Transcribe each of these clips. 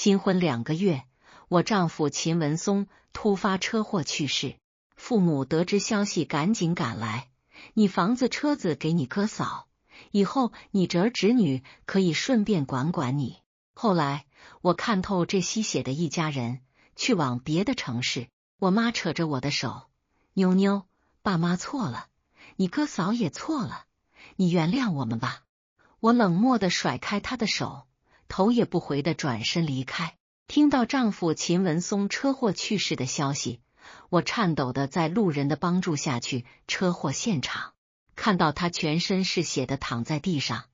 新婚2个月，我丈夫秦文松突发车祸去世，父母得知消息赶紧赶来，你房子车子给你哥嫂，以后你侄儿侄女可以顺便管管你。后来我看透这吸血的一家人，去往别的城市。我妈扯着我的手，妞妞，爸妈错了，你哥嫂也错了，你原谅我们吧。我冷漠地甩开她的手，头也不回地转身离开。听到丈夫秦文松车祸去世的消息，我颤抖地在路人的帮助下去车祸现场，看到他全身是血的躺在地上，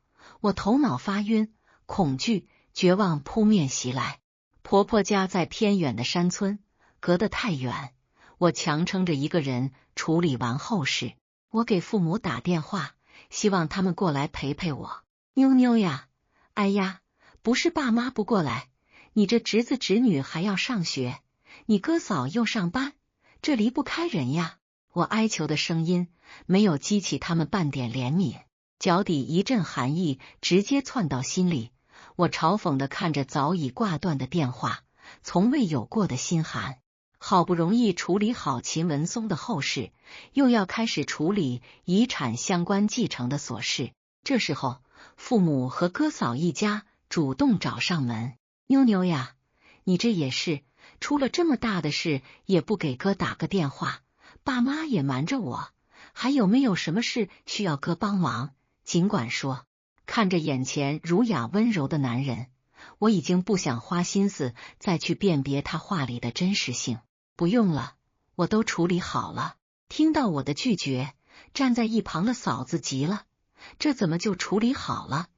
我头脑发晕，恐惧、绝望扑面袭来。婆婆家在偏远的山村，隔得太远，我强撑着一个人处理完后事。我给父母打电话，希望他们过来陪陪我。妞妞呀，哎呀，不是爸妈不过来，你这侄子侄女还要上学，你哥嫂又上班，这离不开人呀。我哀求的声音没有激起他们半点怜悯，脚底一阵寒意直接窜到心里。我嘲讽地看着早已挂断的电话，从未有过的心寒。好不容易处理好秦文松的后事，又要开始处理遗产相关继承的琐事。这时候，父母和哥嫂一家主动找上门。妞妞呀，你这也是，出了这么大的事也不给哥打个电话，爸妈也瞒着我，还有没有什么事需要哥帮忙？尽管说。看着眼前儒雅温柔的男人，我已经不想花心思再去辨别他话里的真实性。不用了，我都处理好了。听到我的拒绝，站在一旁的嫂子急了，这怎么就处理好了？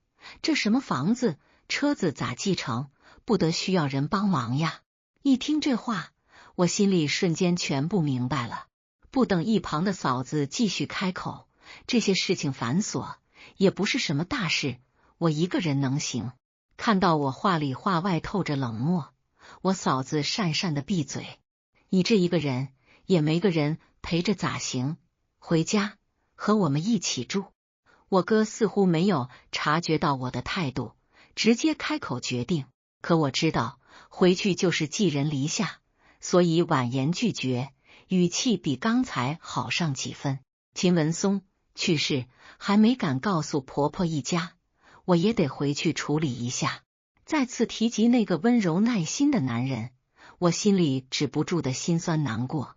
这什么房子、车子咋继承？不得需要人帮忙呀？一听这话，我心里瞬间全部明白了。不等一旁的嫂子继续开口，这些事情繁琐，也不是什么大事，我一个人能行。看到我话里话外透着冷漠，我嫂子讪讪的闭嘴。你这一个人也没个人陪着咋行？回家和我们一起住。我哥似乎没有察觉到我的态度，直接开口决定。可我知道回去就是寄人篱下，所以婉言拒绝，语气比刚才好上几分。秦文松去世还没敢告诉婆婆一家，我也得回去处理一下。再次提及那个温柔耐心的男人，我心里止不住的心酸难过。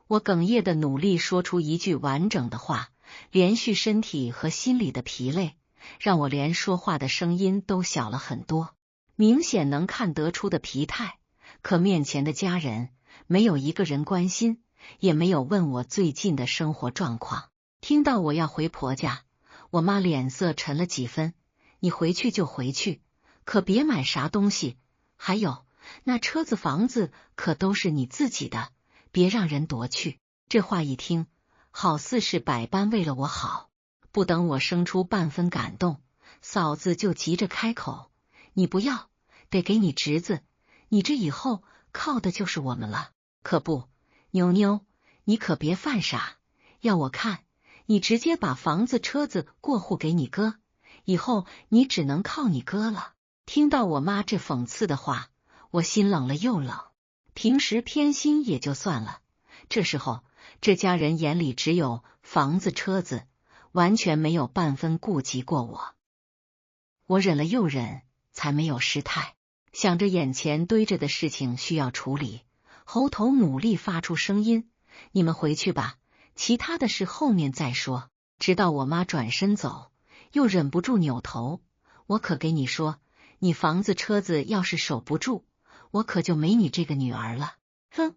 我哽咽的努力说出一句完整的话，连续身体和心里的疲累，让我连说话的声音都小了很多，明显能看得出的疲态。可面前的家人没有一个人关心，也没有问我最近的生活状况。听到我要回婆家，我妈脸色沉了几分，你回去就回去，可别买啥东西，还有那车子房子可都是你自己的，别让人夺去。这话一听，好似是百般为了我好。不等我生出半分感动，嫂子就急着开口，你不要，得给你侄子，你这以后靠的就是我们了。可不，妞妞，你可别犯傻，要我看，你直接把房子车子过户给你哥，以后你只能靠你哥了。听到我妈这讽刺的话，我心冷了又冷。平时偏心也就算了，这时候这家人眼里只有房子车子，完全没有半分顾及过我。我忍了又忍，才没有失态。想着眼前堆着的事情需要处理，喉头努力发出声音，你们回去吧，其他的事后面再说。直到我妈转身走，又忍不住扭头，我可给你说，你房子车子要是守不住，我可就没你这个女儿了。哼，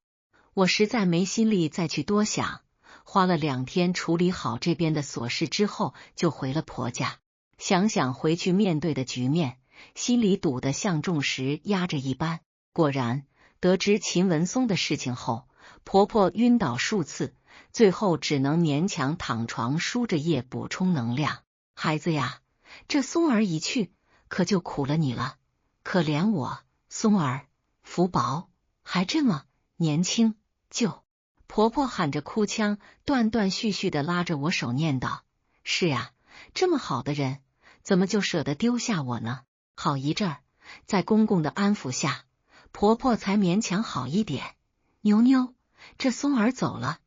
我实在没心力再去多想，花了2天处理好这边的琐事之后，就回了婆家。想想回去面对的局面，心里堵得像重石压着一般。果然，得知秦文松的事情后，婆婆晕倒数次，最后只能勉强躺床输着液补充能量。孩子呀，这松儿一去，可就苦了你了。可怜我，松儿福薄，还这么年轻就……婆婆喊着哭腔，断断续续的拉着我手念叨：是呀，这么好的人，怎么就舍得丢下我呢？好一阵儿，在公公的安抚下，婆婆才勉强好一点。妞妞，这松儿走了，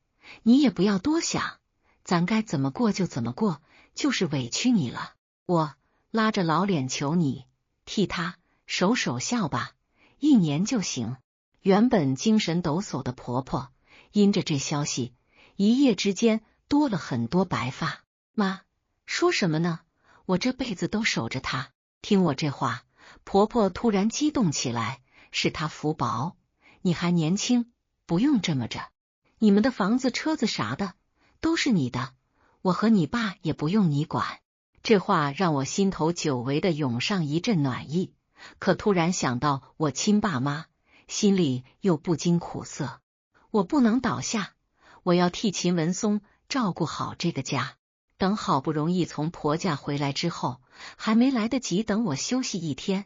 你也不要多想，咱该怎么过就怎么过，就是委屈你了。我拉着老脸求你，替他守守孝吧，1年就行。原本精神抖擞的婆婆，因着这消息，一夜之间多了很多白发。妈，说什么呢？我这辈子都守着他。听我这话，婆婆突然激动起来，是她福薄，你还年轻，不用这么着。你们的房子车子啥的都是你的，我和你爸也不用你管。这话让我心头久违的涌上一阵暖意，可突然想到我亲爸妈，心里又不禁苦涩。我不能倒下，我要替秦文松照顾好这个家。等好不容易从婆家回来之后，还没来得及等我休息1天，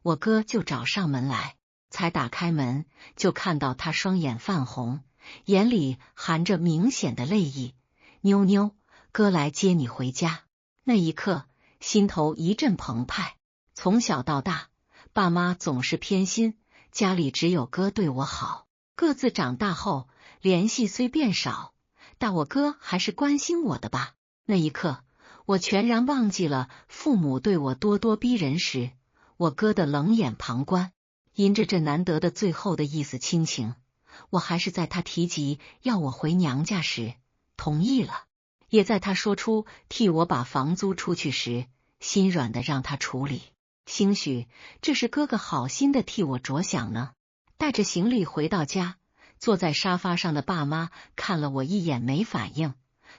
我哥就找上门来。才打开门，就看到他双眼泛红，眼里含着明显的泪意。妞妞，哥来接你回家。那一刻，心头一阵澎湃。从小到大，爸妈总是偏心，家里只有哥对我好。各自长大后，联系虽变少，但我哥还是关心我的吧。那一刻，我全然忘记了父母对我咄咄逼人时，我哥的冷眼旁观。因着这难得的最后的一丝亲情，我还是在他提及要我回娘家时同意了，也在他说出替我把房租出去时，心软的让他处理。兴许这是哥哥好心的替我着想呢。带着行李回到家，坐在沙发上的爸妈看了我一眼没反应，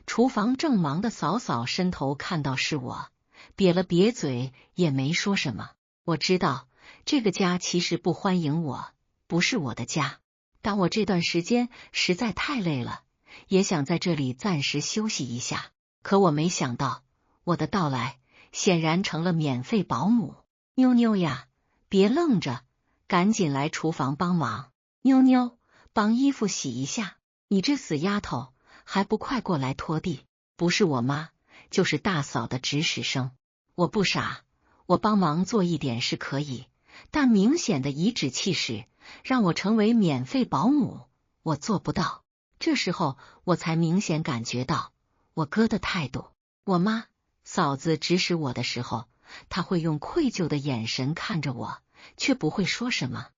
厨房正忙的嫂嫂伸头看到是我，瘪了瘪嘴也没说什么。我知道这个家其实不欢迎我，不是我的家，但我这段时间实在太累了，也想在这里暂时休息一下。可我没想到，我的到来显然成了免费保姆。妞妞呀，别愣着，赶紧来厨房帮忙。妞妞，帮衣服洗一下。你这死丫头，还不快过来拖地？不是我妈，就是大嫂的指使声。我不傻，我帮忙做一点是可以，但明显的颐指气使，让我成为免费保姆，我做不到。这时候我才明显感觉到我哥的态度。我妈、嫂子指使我的时候，他会用愧疚的眼神看着我，却不会说什么。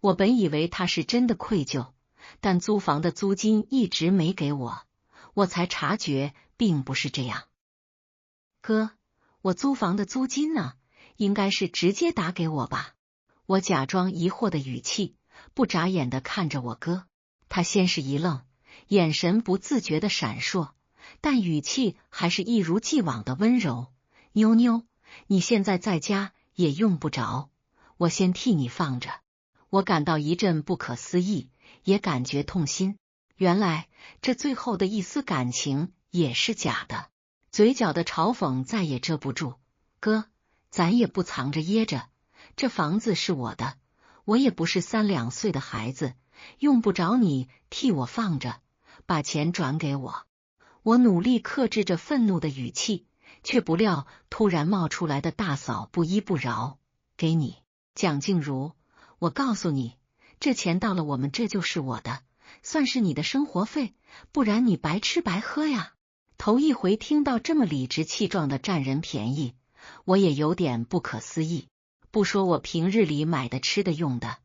我本以为他是真的愧疚，但租房的租金一直没给我，我才察觉并不是这样。哥，我租房的租金呢？应该是直接打给我吧？我假装疑惑的语气，不眨眼的看着我哥。他先是一愣，眼神不自觉的闪烁，但语气还是一如既往的温柔。妞妞，你现在在家也用不着，我先替你放着。我感到一阵不可思议，也感觉痛心。原来这最后的一丝感情也是假的，嘴角的嘲讽再也遮不住。哥，咱也不藏着掖着，这房子是我的，我也不是3、2岁的孩子，用不着你替我放着，把钱转给我。我努力克制着愤怒的语气，却不料突然冒出来的大嫂不依不饶。给你，蒋静茹，我告诉你，这钱到了我们这就是我的，算是你的生活费，不然你白吃白喝呀。头一回听到这么理直气壮的占人便宜，我也有点不可思议。不说我平日里买的吃的用的，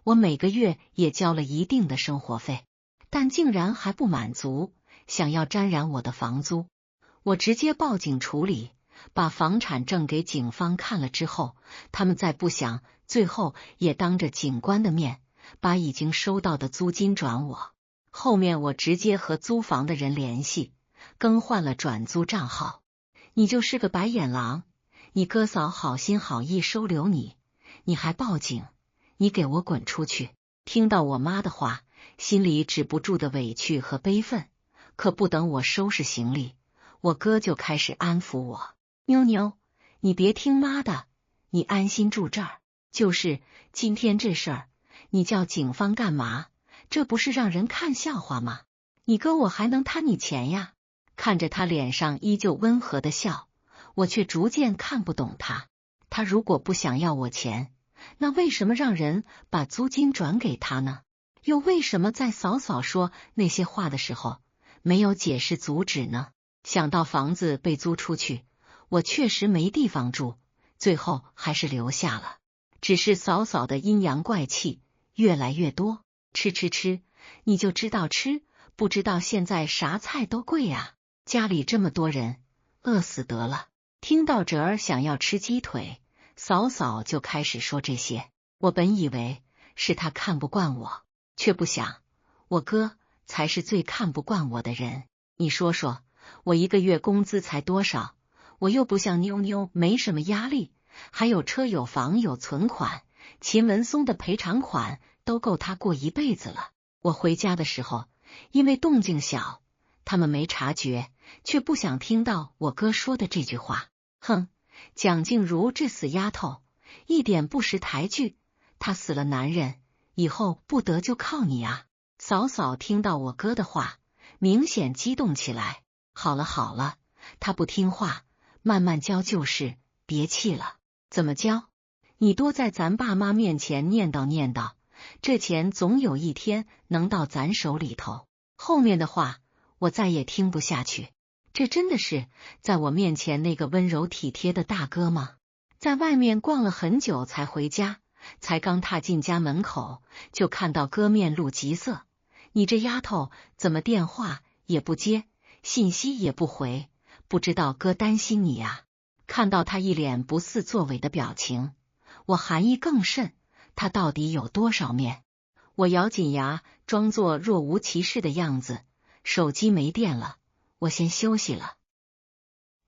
我每个月也交了一定的生活费，但竟然还不满足，想要沾染我的房租。我直接报警处理，把房产证给警方看了之后，他们再不想，最后也当着警官的面把已经收到的租金转我。后面我直接和租房的人联系，更换了转租账号。你就是个白眼狼，你哥嫂好心好意收留你，你还报警，你给我滚出去！听到我妈的话，心里止不住的委屈和悲愤。可不等我收拾行李，我哥就开始安抚我。妞妞，你别听妈的，你安心住这儿。就是今天这事儿，你叫警方干嘛？这不是让人看笑话吗？你哥我还能贪你钱呀？看着他脸上依旧温和的笑，我却逐渐看不懂他。他如果不想要我钱，那为什么让人把租金转给他呢？又为什么在嫂嫂说那些话的时候没有解释阻止呢？想到房子被租出去，我确实没地方住，最后还是留下了。只是嫂嫂的阴阳怪气越来越多，吃，你就知道吃，不知道现在啥菜都贵啊，家里这么多人，饿死得了。听到哲儿想要吃鸡腿，嫂嫂就开始说这些。我本以为是他看不惯我，却不想我哥才是最看不惯我的人。你说说，我一个月工资才多少？我又不像妞妞没什么压力，还有车有房有存款，秦文松的赔偿款都够他过一辈子了。我回家的时候，因为动静小，他们没察觉，却不想听到我哥说的这句话。哼，蒋静茹这死丫头，一点不识抬举，她死了男人，以后不得就靠你啊！嫂嫂听到我哥的话，明显激动起来。好了，他不听话，慢慢教就是，别气了。怎么教？你多在咱爸妈面前念叨，这钱总有一天能到咱手里头。后面的话我再也听不下去。这真的是在我面前那个温柔体贴的大哥吗？在外面逛了很久才回家，才刚踏进家门口，就看到哥面露急色。你这丫头怎么电话也不接，信息也不回，不知道哥担心你啊。看到他一脸不似作为的表情，我寒意更甚，他到底有多少面？我咬紧牙，装作若无其事的样子。手机没电了，我先休息了。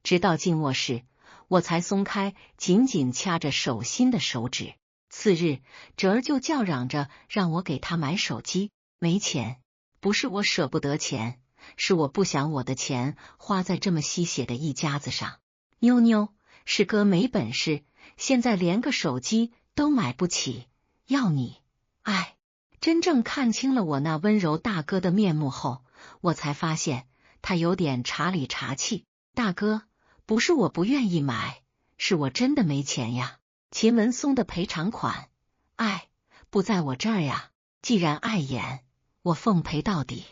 直到进卧室，我才松开紧紧掐着手心的手指。次日，哲儿就叫嚷着让我给他买手机。没钱，不是我舍不得钱，是我不想我的钱花在这么吸血的一家子上。妞妞，是哥没本事，现在连个手机都买不起，要你。哎，真正看清了我那温柔大哥的面目后，我才发现他有点茶里茶气。大哥，不是我不愿意买，是我真的没钱呀。秦文松的赔偿款，不在我这儿呀。既然碍眼，我奉赔到底。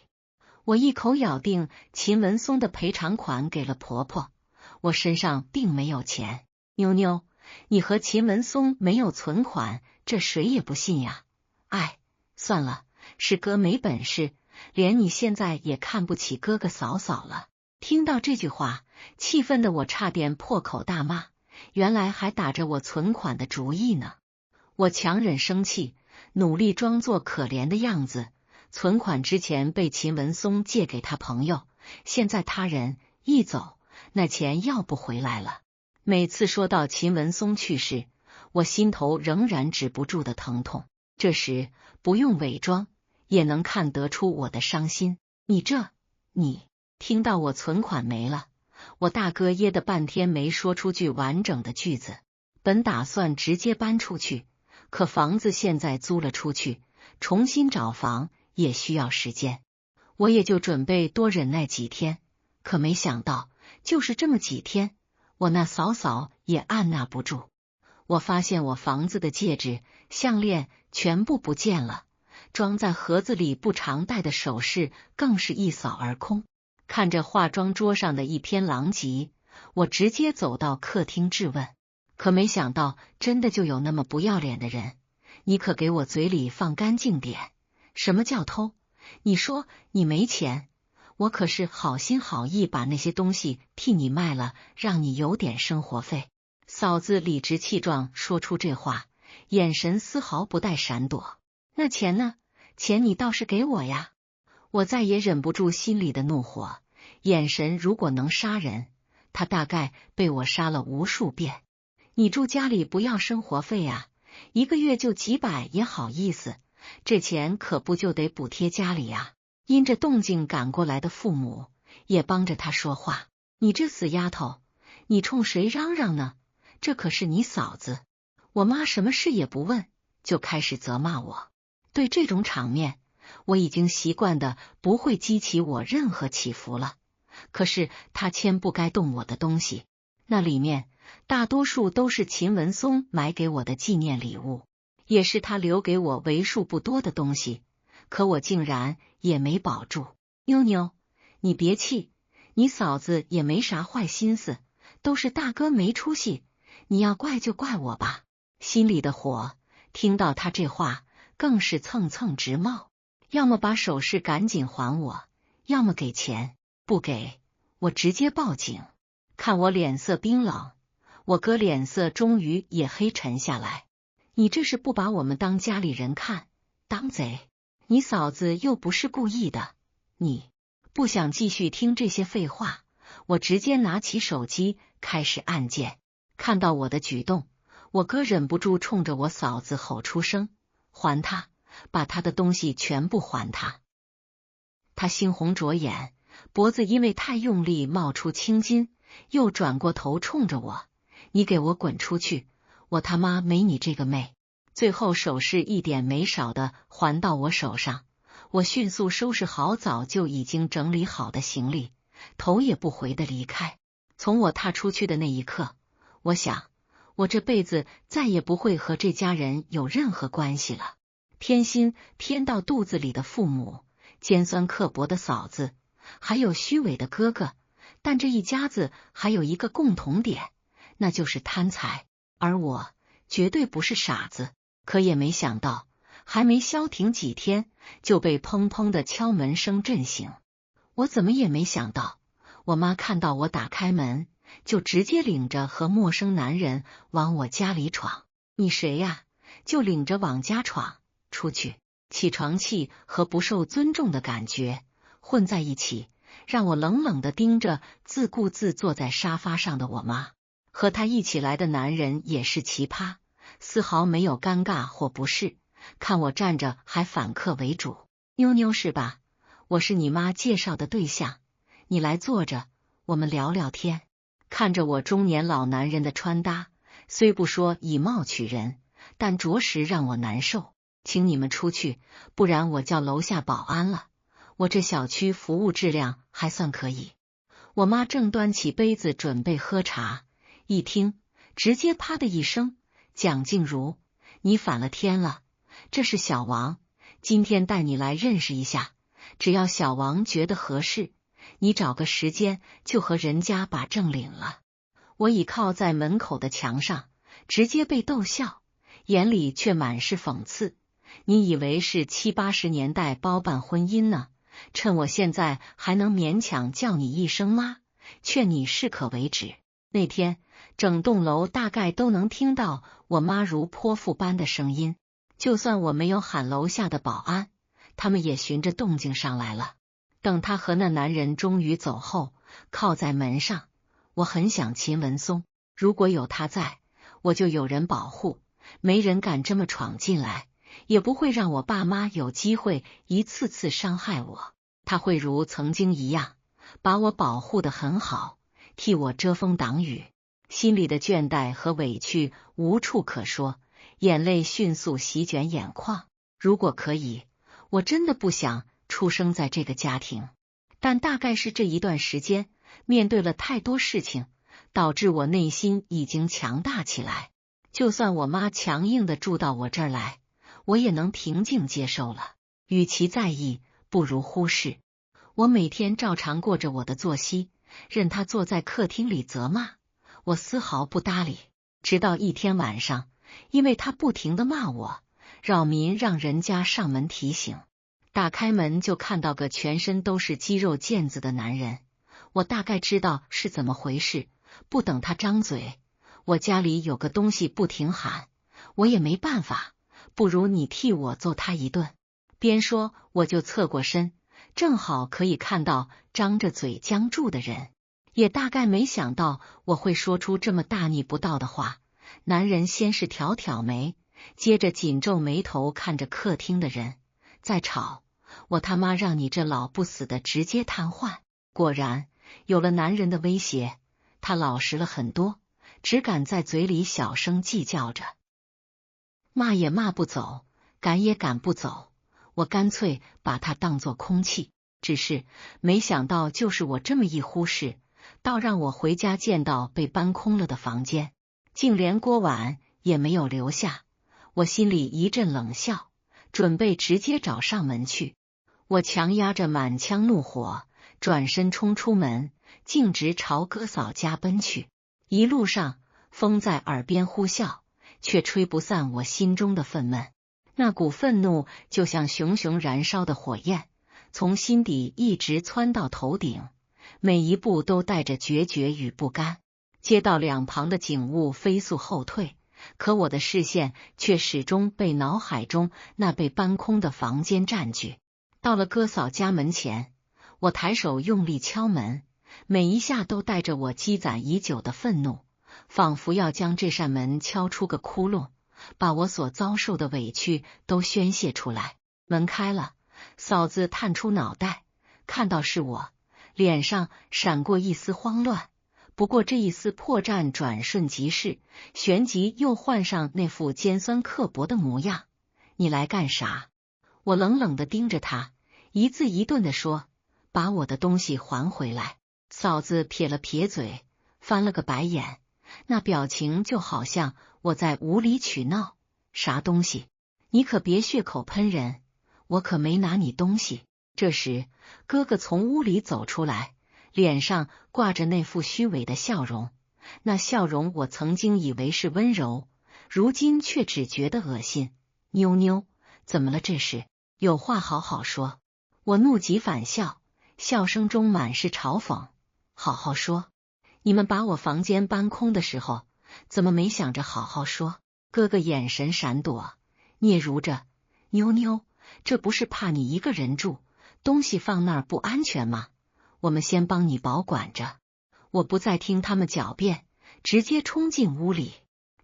我一口咬定秦文松的赔偿款给了婆婆，我身上并没有钱。妞妞，你和秦文松没有存款，这谁也不信呀。算了，是哥没本事，连你现在也看不起哥哥嫂嫂了。听到这句话，气愤的我差点破口大骂，原来还打着我存款的主意呢。我强忍生气，努力装作可怜的样子。存款之前被秦文松借给他朋友，现在他人一走，那钱要不回来了。每次说到秦文松去世，我心头仍然止不住的疼痛。这时不用伪装，也能看得出我的伤心。你听到我存款没了，我大哥噎得半天没说出句完整的句子。本打算直接搬出去，可房子现在租了出去，重新找房也需要时间，我也就准备多忍耐几天。可没想到，就是这么几天，我那嫂嫂也按捺不住。我发现我房子的戒指、项链全部不见了，装在盒子里不常戴的首饰更是一扫而空。看着化妆桌上的一片狼藉，我直接走到客厅质问。可没想到，真的就有那么不要脸的人。你可给我嘴里放干净点，什么叫偷？你说你没钱，我可是好心好意把那些东西替你卖了，让你有点生活费。嫂子理直气壮说出这话，眼神丝毫不带闪躲。那钱呢？钱你倒是给我呀！我再也忍不住心里的怒火，眼神如果能杀人，他大概被我杀了无数遍。你住家里不要生活费啊，一个月就几百也好意思，这钱可不就得补贴家里啊。因着动静赶过来的父母也帮着他说话。你这死丫头，你冲谁嚷嚷呢？这可是你嫂子。我妈什么事也不问，就开始责骂我。对这种场面，我已经习惯的不会激起我任何起伏了。可是他签不该动我的东西，那里面大多数都是秦文松买给我的纪念礼物。也是他留给我为数不多的东西，可我竟然也没保住。妞妞，你别气，你嫂子也没啥坏心思，都是大哥没出息，你要怪就怪我吧。心里的火听到他这话更是蹭蹭直冒，要么把首饰赶紧还我，要么给钱，不给我直接报警。看我脸色冰冷，我哥脸色终于也黑沉下来。你这是不把我们当家里人看，当贼？你嫂子又不是故意的。你不想继续听这些废话，我直接拿起手机开始按键。看到我的举动，我哥忍不住冲着我嫂子吼出声：还他，把他的东西全部还他。他猩红着眼，脖子因为太用力冒出青筋，又转过头冲着我：你给我滚出去，我他妈没你这个妹！最后首饰一点没少的还到我手上，我迅速收拾好早就已经整理好的行李，头也不回的离开。从我踏出去的那一刻，我想我这辈子再也不会和这家人有任何关系了。偏心偏到肚子里的父母，尖酸刻薄的嫂子，还有虚伪的哥哥，但这一家子还有一个共同点，那就是贪财。而我绝对不是傻子，可也没想到还没消停几天就被砰砰的敲门声震醒。我怎么也没想到，我妈看到我打开门就直接领着和陌生男人往我家里闯。你谁呀？就领着往家闯，出去！起床气和不受尊重的感觉混在一起，让我冷冷的盯着自顾自坐在沙发上的我妈。和她一起来的男人也是奇葩，丝毫没有尴尬或不适，看我站着还反客为主。妞妞是吧？我是你妈介绍的对象，你来坐着，我们聊聊天。看着我中年老男人的穿搭，虽不说以貌取人，但着实让我难受。请你们出去，不然我叫楼下保安了。我这小区服务质量还算可以。我妈正端起杯子准备喝茶，一听直接啪的一声：蒋静茹，你反了天了！这是小王，今天带你来认识一下，只要小王觉得合适，你找个时间就和人家把证领了。我倚靠在门口的墙上，直接被逗笑，眼里却满是讽刺。你以为是70、80年代包办婚姻呢？趁我现在还能勉强叫你一声妈，劝你适可为止。那天整栋楼大概都能听到我妈如泼妇般的声音，就算我没有喊楼下的保安，他们也循着动静上来了。等他和那男人终于走后，靠在门上，我很想秦文松，如果有他在，我就有人保护，没人敢这么闯进来，也不会让我爸妈有机会一次次伤害我。他会如曾经一样，把我保护得很好，替我遮风挡雨。心里的倦怠和委屈无处可说，眼泪迅速席卷眼眶。如果可以，我真的不想出生在这个家庭，但大概是这一段时间面对了太多事情，导致我内心已经强大起来。就算我妈强硬的住到我这儿来，我也能平静接受了。与其在意，不如忽视。我每天照常过着我的作息，任她坐在客厅里责骂，我丝毫不搭理。直到一天晚上，因为她不停的骂我，扰民让人家上门提醒。打开门就看到个全身都是肌肉腱子的男人，我大概知道是怎么回事，不等他张嘴，我家里有个东西不停喊，我也没办法，不如你替我揍他一顿。边说我就侧过身，正好可以看到张着嘴僵住的人，也大概没想到我会说出这么大逆不道的话。男人先是挑挑眉，接着紧皱眉头看着客厅的人，再吵，我他妈让你这老不死的直接瘫痪。果然有了男人的威胁，他老实了很多，只敢在嘴里小声计较着，骂也骂不走，赶也赶不走。我干脆把他当作空气，只是没想到就是我这么一忽视，倒让我回家见到被搬空了的房间，竟连锅碗也没有留下。我心里一阵冷笑，准备直接找上门去。我强压着满腔怒火，转身冲出门，径直朝哥嫂家奔去。一路上，风在耳边呼啸，却吹不散我心中的愤懑。那股愤怒就像熊熊燃烧的火焰，从心底一直窜到头顶，每一步都带着决绝与不甘。街道两旁的景物飞速后退，可我的视线却始终被脑海中那被搬空的房间占据。到了哥嫂家门前，我抬手用力敲门，每一下都带着我积攒已久的愤怒，仿佛要将这扇门敲出个窟窿，把我所遭受的委屈都宣泄出来。门开了，嫂子探出脑袋，看到是我，脸上闪过一丝慌乱。不过这一丝破绽转瞬即逝，旋即又换上那副尖酸刻薄的模样。你来干啥？我冷冷地盯着他，一字一顿地说：把我的东西还回来。嫂子撇了撇嘴，翻了个白眼，那表情就好像我在无理取闹。啥东西？你可别血口喷人，我可没拿你东西。这时，哥哥从屋里走出来，脸上挂着那副虚伪的笑容。那笑容我曾经以为是温柔，如今却只觉得恶心。妞妞，怎么了这是？有话好好说。我怒极反笑，笑声中满是嘲讽。好好说？你们把我房间搬空的时候，怎么没想着好好说？哥哥眼神闪躲，嗫嚅着：妞妞，这不是怕你一个人住，东西放那儿不安全吗？我们先帮你保管着。我不再听他们狡辩，直接冲进屋里。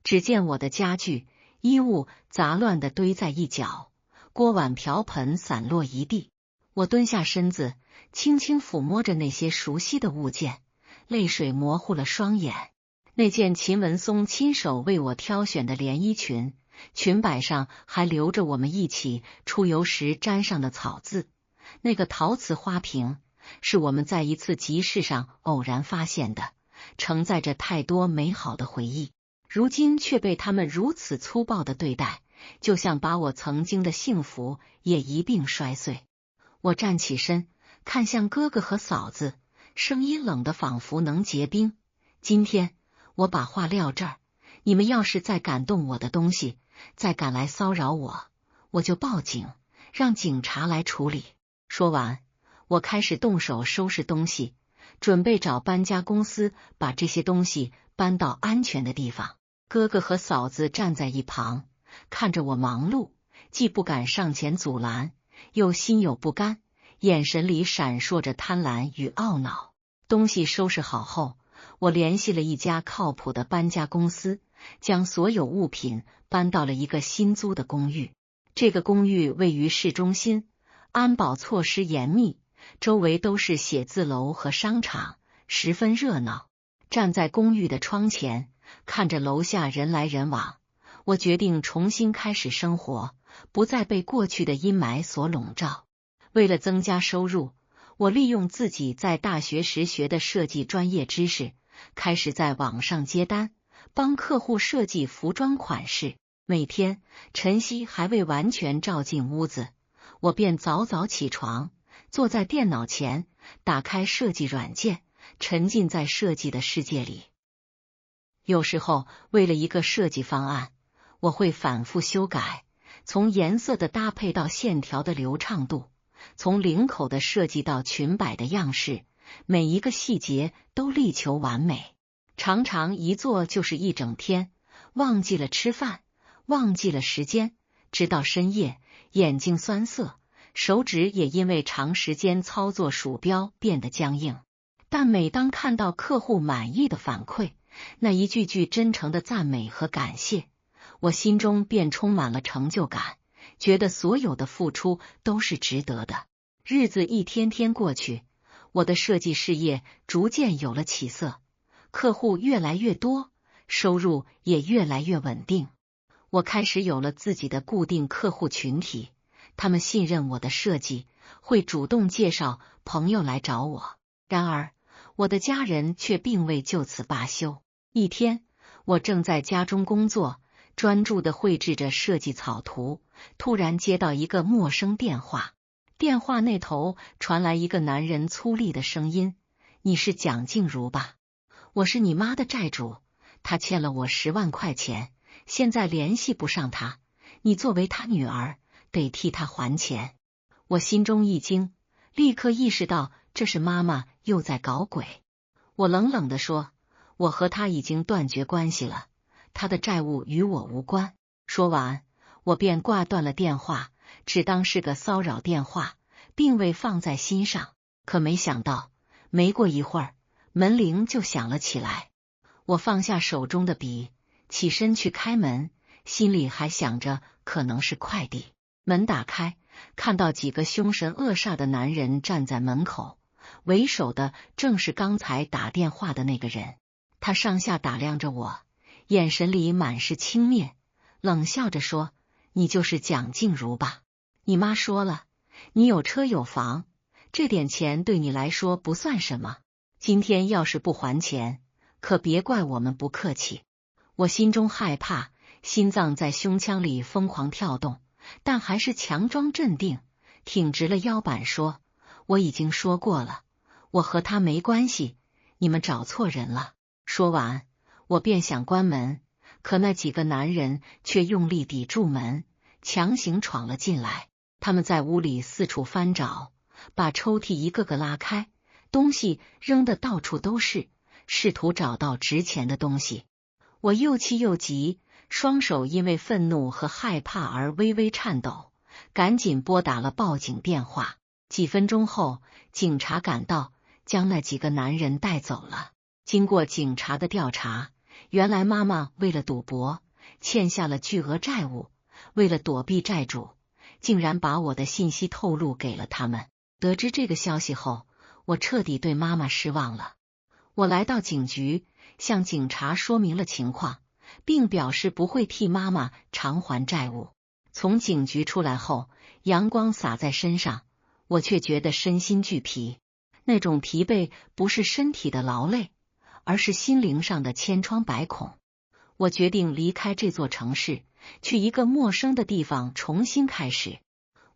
只见我的家具、衣物杂乱地堆在一角，锅碗瓢盆散落一地。我蹲下身子，轻轻抚摸着那些熟悉的物件，泪水模糊了双眼。那件秦文松亲手为我挑选的连衣裙，裙摆上还留着我们一起出游时沾上的草字。那个陶瓷花瓶是我们在一次集市上偶然发现的，承载着太多美好的回忆，如今却被他们如此粗暴的对待，就像把我曾经的幸福也一并摔碎。我站起身，看向哥哥和嫂子，声音冷得仿佛能结冰。今天我把话撂这儿，你们要是再敢动我的东西，再敢来骚扰我，我就报警，让警察来处理。说完，我开始动手收拾东西，准备找搬家公司把这些东西搬到安全的地方。哥哥和嫂子站在一旁，看着我忙碌，既不敢上前阻拦，又心有不甘，眼神里闪烁着贪婪与懊恼。东西收拾好后，我联系了一家靠谱的搬家公司，将所有物品搬到了一个新租的公寓。这个公寓位于市中心，安保措施严密，周围都是写字楼和商场，十分热闹。站在公寓的窗前，看着楼下人来人往，我决定重新开始生活，不再被过去的阴霾所笼罩。为了增加收入，我利用自己在大学时学的设计专业知识，开始在网上接单，帮客户设计服装款式。每天晨曦还未完全照进屋子，我便早早起床，坐在电脑前，打开设计软件，沉浸在设计的世界里。有时候为了一个设计方案，我会反复修改，从颜色的搭配到线条的流畅度，从领口的设计到裙摆的样式，每一个细节都力求完美。常常一做就是一整天，忘记了吃饭，忘记了时间，直到深夜，眼睛酸涩，手指也因为长时间操作鼠标变得僵硬。但每当看到客户满意的反馈，那一句句真诚的赞美和感谢，我心中便充满了成就感，觉得所有的付出都是值得的。日子一天天过去，我的设计事业逐渐有了起色，客户越来越多，收入也越来越稳定。我开始有了自己的固定客户群体，他们信任我的设计，会主动介绍朋友来找我。然而，我的家人却并未就此罢休。一天，我正在家中工作，专注地绘制着设计草图，突然接到一个陌生电话。电话那头传来一个男人粗粝的声音：“你是蒋静茹吧？我是你妈的债主，她欠了我10万块钱，现在联系不上她，你作为她女儿，得替她还钱。”我心中一惊，立刻意识到这是妈妈又在搞鬼。我冷冷地说：“我和她已经断绝关系了，她的债务与我无关。”说完，我便挂断了电话，只当是个骚扰电话，并未放在心上。可没想到，没过一会儿，门铃就响了起来。我放下手中的笔，起身去开门，心里还想着可能是快递。门打开，看到几个凶神恶煞的男人站在门口，为首的正是刚才打电话的那个人。他上下打量着我，眼神里满是轻蔑，冷笑着说：“你就是蒋静茹吧？你妈说了，你有车有房，这点钱对你来说不算什么。今天要是不还钱，可别怪我们不客气。”我心中害怕，心脏在胸腔里疯狂跳动，但还是强装镇定，挺直了腰板说：“我已经说过了，我和他没关系，你们找错人了。”说完，我便想关门，可那几个男人却用力抵住门，强行闯了进来。他们在屋里四处翻找，把抽屉一个个拉开，东西扔得到处都是，试图找到值钱的东西。我又气又急，双手因为愤怒和害怕而微微颤抖，赶紧拨打了报警电话。几分钟后，警察赶到，将那几个男人带走了。经过警察的调查，原来妈妈为了赌博，欠下了巨额债务，为了躲避债主，竟然把我的信息透露给了他们。得知这个消息后，我彻底对妈妈失望了。我来到警局，向警察说明了情况，并表示不会替妈妈偿还债务。从警局出来后，阳光洒在身上，我却觉得身心俱疲。那种疲惫不是身体的劳累，而是心灵上的千疮百孔。我决定离开这座城市，去一个陌生的地方重新开始。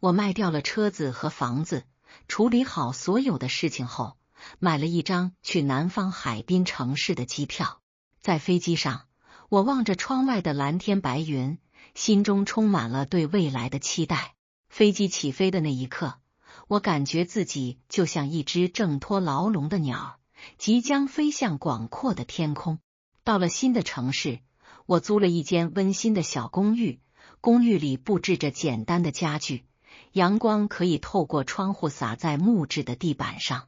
我卖掉了车子和房子，处理好所有的事情后，买了一张去南方海滨城市的机票。在飞机上，我望着窗外的蓝天白云，心中充满了对未来的期待。飞机起飞的那一刻，我感觉自己就像一只挣脱牢笼的鸟，即将飞向广阔的天空。到了新的城市，我租了一间温馨的小公寓，公寓里布置着简单的家具，阳光可以透过窗户洒在木质的地板上。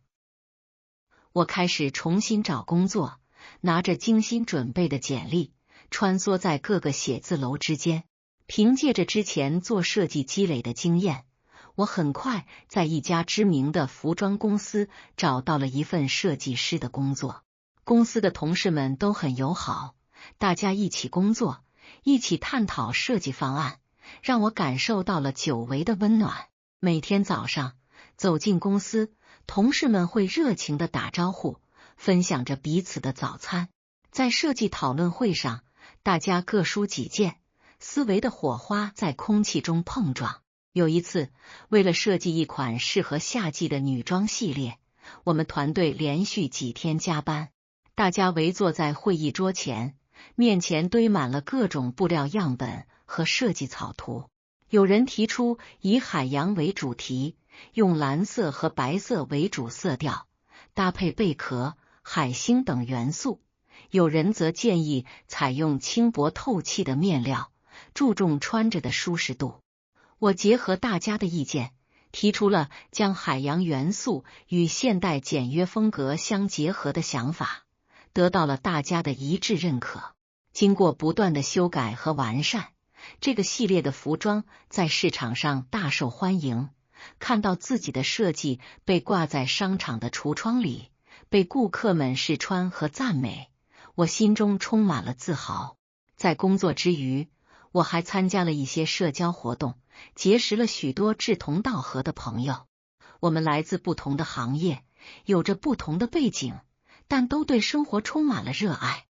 我开始重新找工作，拿着精心准备的简历，穿梭在各个写字楼之间。凭借着之前做设计积累的经验，我很快在一家知名的服装公司找到了一份设计师的工作。公司的同事们都很友好，大家一起工作，一起探讨设计方案，让我感受到了久违的温暖。每天早上走进公司，同事们会热情地打招呼，分享着彼此的早餐。在设计讨论会上，大家各抒己见，思维的火花在空气中碰撞。有一次，为了设计一款适合夏季的女装系列，我们团队连续几天加班。大家围坐在会议桌前，面前堆满了各种布料样本和设计草图。有人提出以海洋为主题，用蓝色和白色为主色调，搭配贝壳、海星等元素。有人则建议采用轻薄透气的面料，注重穿着的舒适度。我结合大家的意见，提出了将海洋元素与现代简约风格相结合的想法，得到了大家的一致认可。经过不断的修改和完善，这个系列的服装在市场上大受欢迎。看到自己的设计被挂在商场的橱窗里，被顾客们试穿和赞美，我心中充满了自豪。在工作之余，我还参加了一些社交活动，结识了许多志同道合的朋友。我们来自不同的行业，有着不同的背景，但都对生活充满了热爱。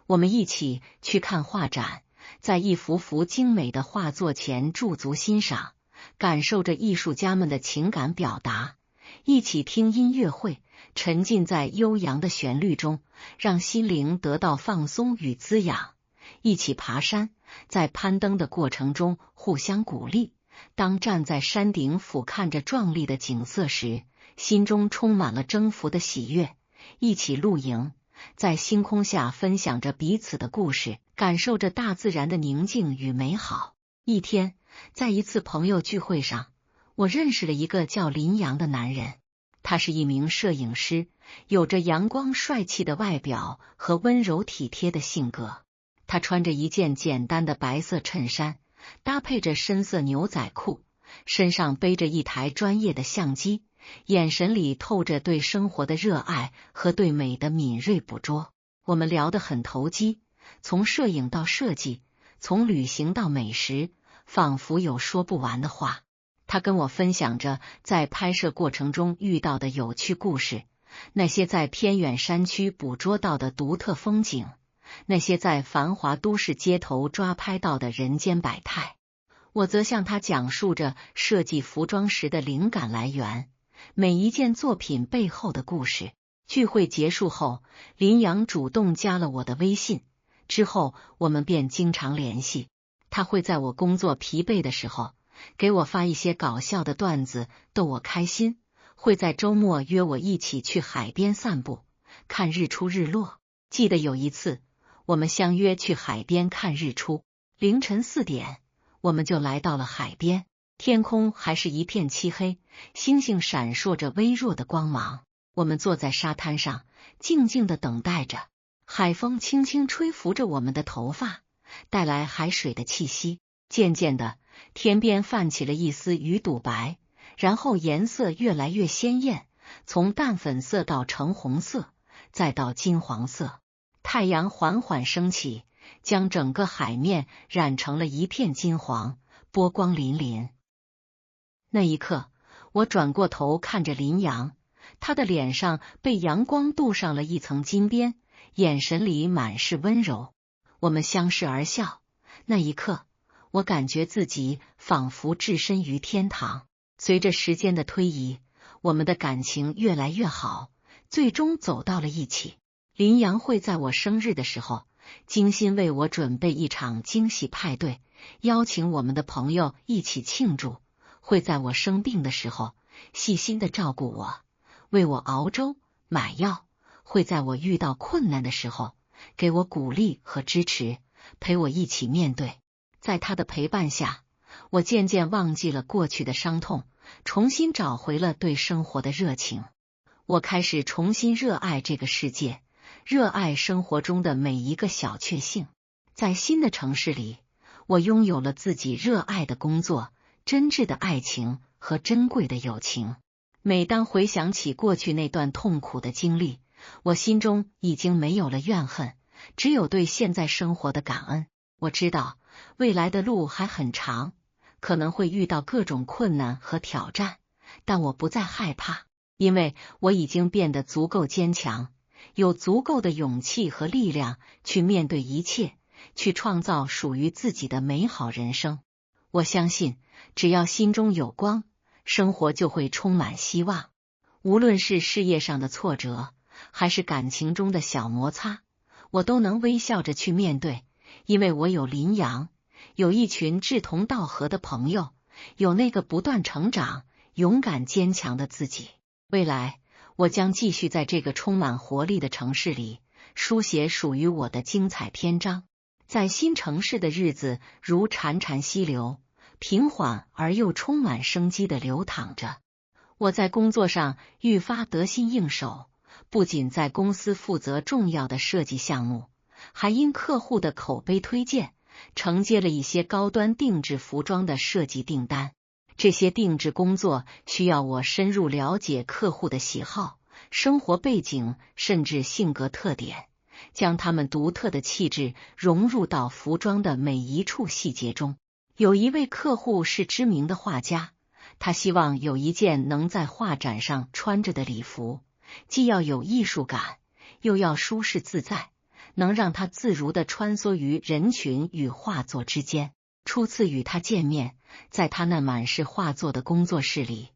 我们一起去看画展，在一幅幅精美的画作前驻足欣赏，感受着艺术家们的情感表达，一起听音乐会，沉浸在悠扬的旋律中，让心灵得到放松与滋养，一起爬山，在攀登的过程中互相鼓励。当站在山顶俯瞰着壮丽的景色时，心中充满了征服的喜悦。一起露营，在星空下分享着彼此的故事，感受着大自然的宁静与美好。一天，在一次朋友聚会上，我认识了一个叫林阳的男人。他是一名摄影师，有着阳光帅气的外表和温柔体贴的性格。他穿着一件简单的白色衬衫，搭配着深色牛仔裤，身上背着一台专业的相机，眼神里透着对生活的热爱和对美的敏锐捕捉。我们聊得很投机，从摄影到设计，从旅行到美食，仿佛有说不完的话。他跟我分享着在拍摄过程中遇到的有趣故事，那些在偏远山区捕捉到的独特风景，那些在繁华都市街头抓拍到的人间百态。我则向他讲述着设计服装时的灵感来源，每一件作品背后的故事。聚会结束后，林阳主动加了我的微信，之后我们便经常联系。他会在我工作疲惫的时候给我发一些搞笑的段子，逗我开心，会在周末约我一起去海边散步，看日出日落。记得有一次，我们相约去海边看日出，凌晨4点，我们就来到了海边，天空还是一片漆黑，星星闪烁着微弱的光芒。我们坐在沙滩上，静静地等待着，海风轻轻吹拂着我们的头发，带来海水的气息。渐渐的，天边泛起了一丝鱼肚白，然后颜色越来越鲜艳，从淡粉色到橙红色，再到金黄色。太阳缓缓升起，将整个海面染成了一片金黄，波光粼粼。那一刻，我转过头看着林阳，他的脸上被阳光镀上了一层金边，眼神里满是温柔。我们相视而笑，那一刻，我感觉自己仿佛置身于天堂。随着时间的推移，我们的感情越来越好，最终走到了一起。林阳会在我生日的时候精心为我准备一场惊喜派对，邀请我们的朋友一起庆祝；会在我生病的时候细心的照顾我，为我熬粥买药；会在我遇到困难的时候给我鼓励和支持，陪我一起面对。在他的陪伴下，我渐渐忘记了过去的伤痛，重新找回了对生活的热情。我开始重新热爱这个世界，热爱生活中的每一个小确幸。在新的城市里，我拥有了自己热爱的工作、真挚的爱情和珍贵的友情。每当回想起过去那段痛苦的经历，我心中已经没有了怨恨，只有对现在生活的感恩。我知道未来的路还很长，可能会遇到各种困难和挑战，但我不再害怕，因为我已经变得足够坚强，有足够的勇气和力量去面对一切，去创造属于自己的美好人生。我相信，只要心中有光，生活就会充满希望。无论是事业上的挫折，还是感情中的小摩擦，我都能微笑着去面对，因为我有林阳，有一群志同道合的朋友，有那个不断成长、勇敢坚强的自己。未来，我将继续在这个充满活力的城市里，书写属于我的精彩篇章。在新城市的日子如潺潺溪流，平缓而又充满生机地流淌着。我在工作上愈发得心应手，不仅在公司负责重要的设计项目，还因客户的口碑推荐，承接了一些高端定制服装的设计订单。这些定制工作需要我深入了解客户的喜好、生活背景，甚至性格特点，将他们独特的气质融入到服装的每一处细节中。有一位客户是知名的画家，他希望有一件能在画展上穿着的礼服，既要有艺术感，又要舒适自在，能让他自如地穿梭于人群与画作之间。初次与他见面，在他那满是画作的工作室里，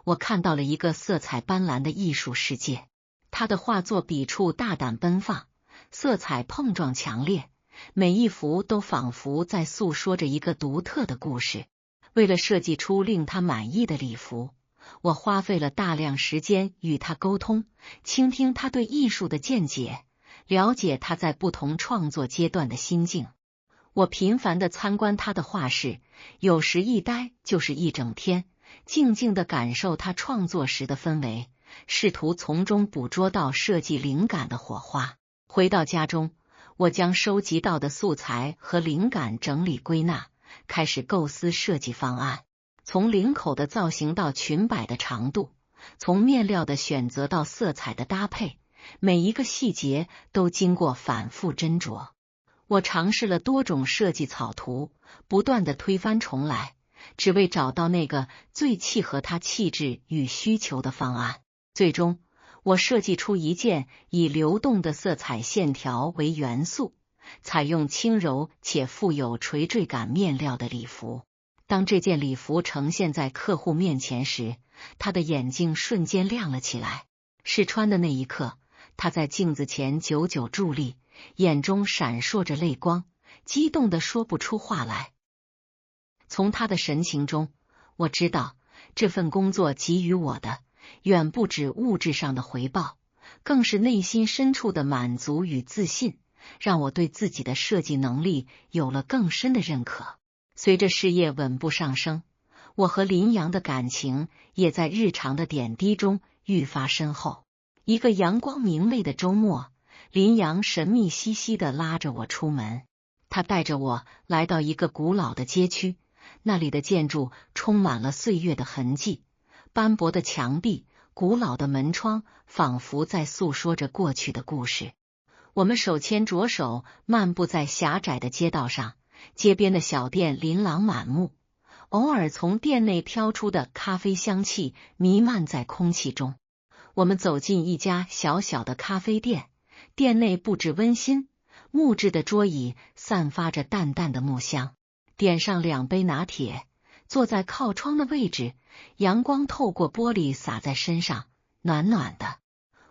我看到了一个色彩斑斓的艺术世界。他的画作笔触大胆奔放，色彩碰撞强烈，每一幅都仿佛在诉说着一个独特的故事。为了设计出令他满意的礼服，我花费了大量时间与他沟通，倾听他对艺术的见解，了解他在不同创作阶段的心境。我频繁地参观他的画室，有时一待就是一整天，静静地感受他创作时的氛围，试图从中捕捉到设计灵感的火花。回到家中，我将收集到的素材和灵感整理归纳，开始构思设计方案。从领口的造型到裙摆的长度，从面料的选择到色彩的搭配，每一个细节都经过反复斟酌。我尝试了多种设计草图，不断地推翻重来，只为找到那个最契合他气质与需求的方案。最终，我设计出一件以流动的色彩线条为元素，采用轻柔且富有垂坠感面料的礼服。当这件礼服呈现在客户面前时，他的眼睛瞬间亮了起来。试穿的那一刻，他在镜子前久久伫立，眼中闪烁着泪光，激动得说不出话来。从他的神情中，我知道这份工作给予我的远不止物质上的回报，更是内心深处的满足与自信，让我对自己的设计能力有了更深的认可。随着事业稳步上升，我和林阳的感情也在日常的点滴中愈发深厚。一个阳光明媚的周末，林阳神秘兮兮地拉着我出门，他带着我来到一个古老的街区，那里的建筑充满了岁月的痕迹，斑驳的墙壁，古老的门窗，仿佛在诉说着过去的故事。我们手牵着手漫步在狭窄的街道上，街边的小店琳琅满目，偶尔从店内飘出的咖啡香气弥漫在空气中。我们走进一家小小的咖啡店，店内布置温馨，木质的桌椅散发着淡淡的木香。点上2杯拿铁，坐在靠窗的位置，阳光透过玻璃洒在身上，暖暖的。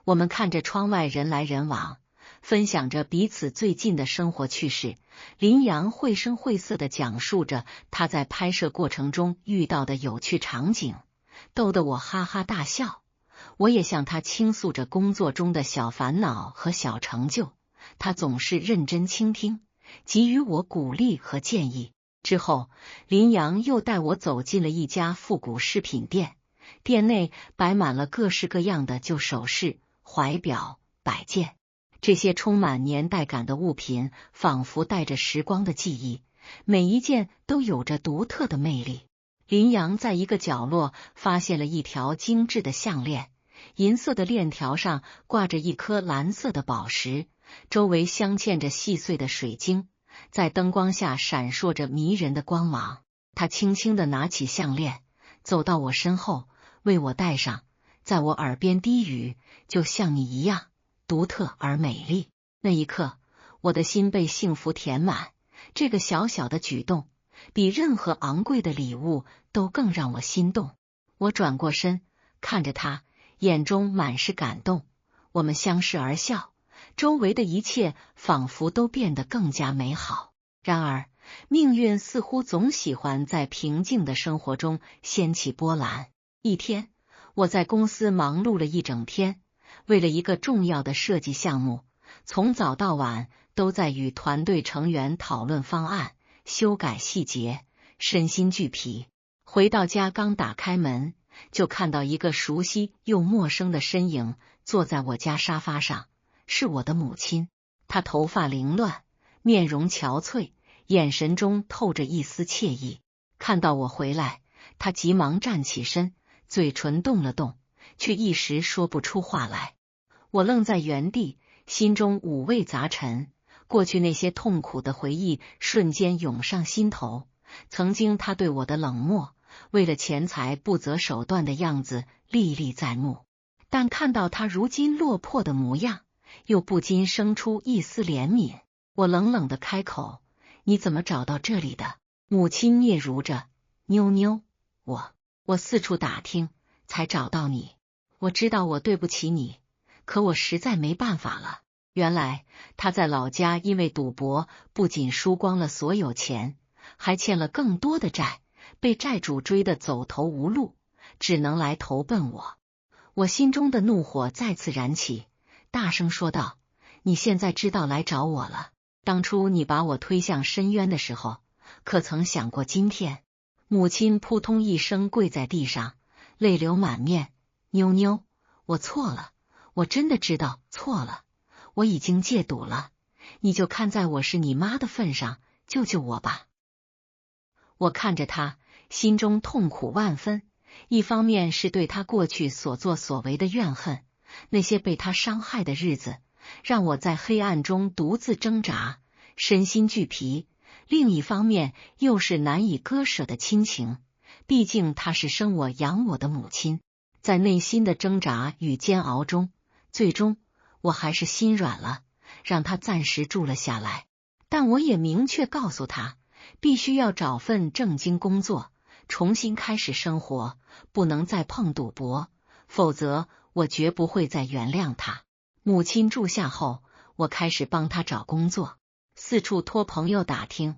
我们看着窗外人来人往，分享着彼此最近的生活趣事。林阳绘声绘色地讲述着他在拍摄过程中遇到的有趣场景，逗得我哈哈大笑。我也向他倾诉着工作中的小烦恼和小成就，他总是认真倾听，给予我鼓励和建议。之后，林阳又带我走进了一家复古饰品店，店内摆满了各式各样的旧首饰、怀表、摆件。这些充满年代感的物品仿佛带着时光的记忆，每一件都有着独特的魅力。林阳在一个角落发现了一条精致的项链，银色的链条上挂着一颗蓝色的宝石，周围镶嵌着细碎的水晶，在灯光下闪烁着迷人的光芒。他轻轻地拿起项链，走到我身后，为我戴上，在我耳边低语：“就像你一样，独特而美丽。”那一刻，我的心被幸福填满。这个小小的举动，比任何昂贵的礼物都更让我心动。我转过身，看着他，眼中满是感动。我们相视而笑，周围的一切仿佛都变得更加美好。然而，命运似乎总喜欢在平静的生活中掀起波澜。一天，我在公司忙碌了一整天，为了一个重要的设计项目，从早到晚都在与团队成员讨论方案、修改细节，身心俱疲。回到家，刚打开门，就看到一个熟悉又陌生的身影坐在我家沙发上，是我的母亲。她头发凌乱，面容憔悴，眼神中透着一丝惬意。看到我回来，她急忙站起身，嘴唇动了动，却一时说不出话来。我愣在原地，心中五味杂陈，过去那些痛苦的回忆瞬间涌上心头。曾经他对我的冷漠，为了钱财不择手段的样子历历在目。但看到他如今落魄的模样，又不禁生出一丝怜悯。我冷冷的开口：“你怎么找到这里的？”母亲嗫嚅着：“妞妞，我四处打听，才找到你。我知道我对不起你，可我实在没办法了。”原来他在老家因为赌博，不仅输光了所有钱，还欠了更多的债，被债主追得走投无路，只能来投奔我。我心中的怒火再次燃起，大声说道：“你现在知道来找我了？当初你把我推向深渊的时候，可曾想过今天？”母亲扑通一声跪在地上，泪流满面：“妞妞，我错了，我真的知道错了。我已经戒赌了，你就看在我是你妈的份上，救救我吧！”我看着他，心中痛苦万分。一方面是对他过去所作所为的怨恨，那些被他伤害的日子，让我在黑暗中独自挣扎，身心俱疲；另一方面又是难以割舍的亲情，毕竟她是生我养我的母亲。在内心的挣扎与煎熬中，最终我还是心软了，让他暂时住了下来。但我也明确告诉他，必须要找份正经工作，重新开始生活，不能再碰赌博，否则我绝不会再原谅他。母亲住下后，我开始帮他找工作，四处托朋友打听，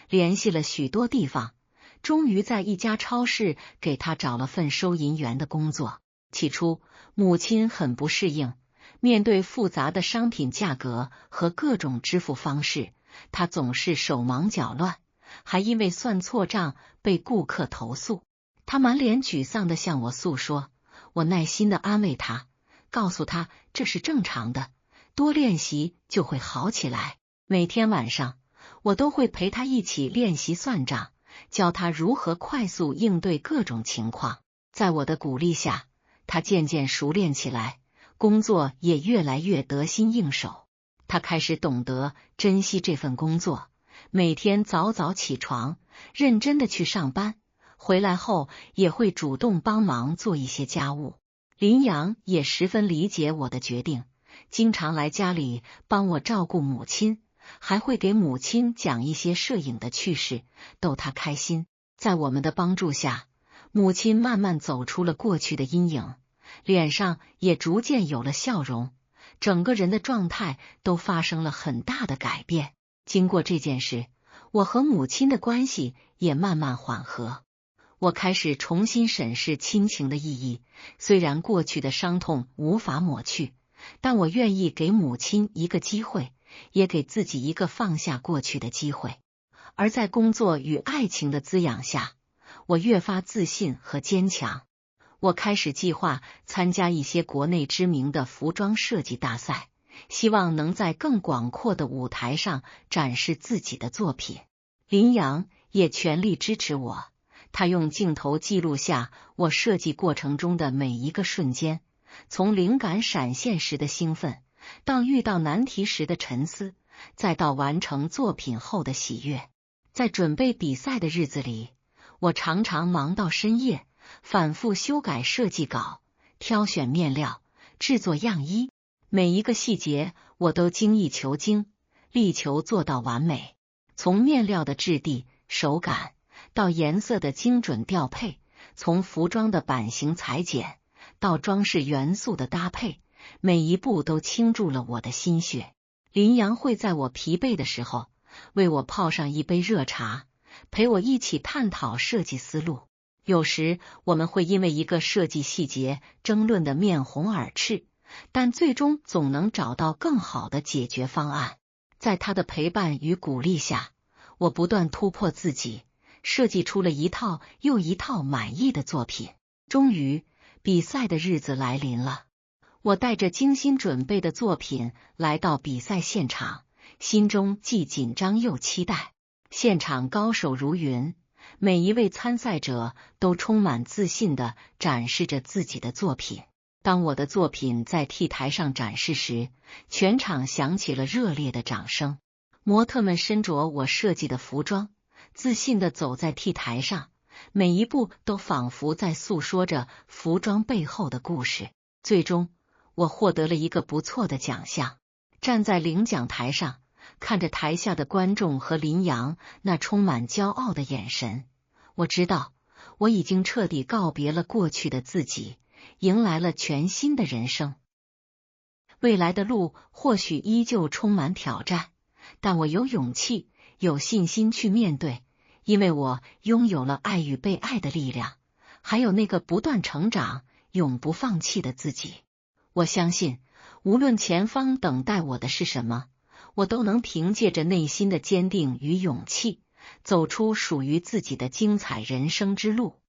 联系了许多地方，终于在一家超市给他找了份收银员的工作。起初，母亲很不适应，面对复杂的商品价格和各种支付方式，他总是手忙脚乱，还因为算错账被顾客投诉。他满脸沮丧地向我诉说，我耐心地安慰他，告诉他这是正常的，多练习就会好起来。每天晚上，我都会陪他一起练习算账，教他如何快速应对各种情况。在我的鼓励下，他渐渐熟练起来，工作也越来越得心应手。他开始懂得珍惜这份工作，每天早早起床，认真的去上班，回来后也会主动帮忙做一些家务。林阳也十分理解我的决定，经常来家里帮我照顾母亲，还会给母亲讲一些摄影的趣事，逗她开心。在我们的帮助下，母亲慢慢走出了过去的阴影，脸上也逐渐有了笑容，整个人的状态都发生了很大的改变。经过这件事，我和母亲的关系也慢慢缓和。我开始重新审视亲情的意义，虽然过去的伤痛无法抹去，但我愿意给母亲一个机会，也给自己一个放下过去的机会。而在工作与爱情的滋养下，我越发自信和坚强。我开始计划参加一些国内知名的服装设计大赛，希望能在更广阔的舞台上展示自己的作品。林阳也全力支持我，他用镜头记录下我设计过程中的每一个瞬间，从灵感闪现时的兴奋，到遇到难题时的沉思，再到完成作品后的喜悦。在准备比赛的日子里，我常常忙到深夜，反复修改设计稿，挑选面料，制作样衣，每一个细节我都精益求精，力求做到完美。从面料的质地、手感，到颜色的精准调配，从服装的版型裁剪，到装饰元素的搭配，每一步都倾注了我的心血。林阳会在我疲惫的时候，为我泡上一杯热茶，陪我一起探讨设计思路。有时我们会因为一个设计细节争论得面红耳赤，但最终总能找到更好的解决方案。在他的陪伴与鼓励下，我不断突破自己，设计出了一套又一套满意的作品。终于，比赛的日子来临了。我带着精心准备的作品来到比赛现场，心中既紧张又期待。现场高手如云，每一位参赛者都充满自信地展示着自己的作品。当我的作品在 T 台上展示时，全场响起了热烈的掌声。模特们身着我设计的服装，自信地走在 T 台上，每一步都仿佛在诉说着服装背后的故事。最终，我获得了一个不错的奖项。站在领奖台上，看着台下的观众和林阳那充满骄傲的眼神，我知道我已经彻底告别了过去的自己，迎来了全新的人生。未来的路或许依旧充满挑战，但我有勇气、有信心去面对，因为我拥有了爱与被爱的力量，还有那个不断成长、永不放弃的自己。我相信，无论前方等待我的是什么，我都能凭借着内心的坚定与勇气，走出属于自己的精彩人生之路。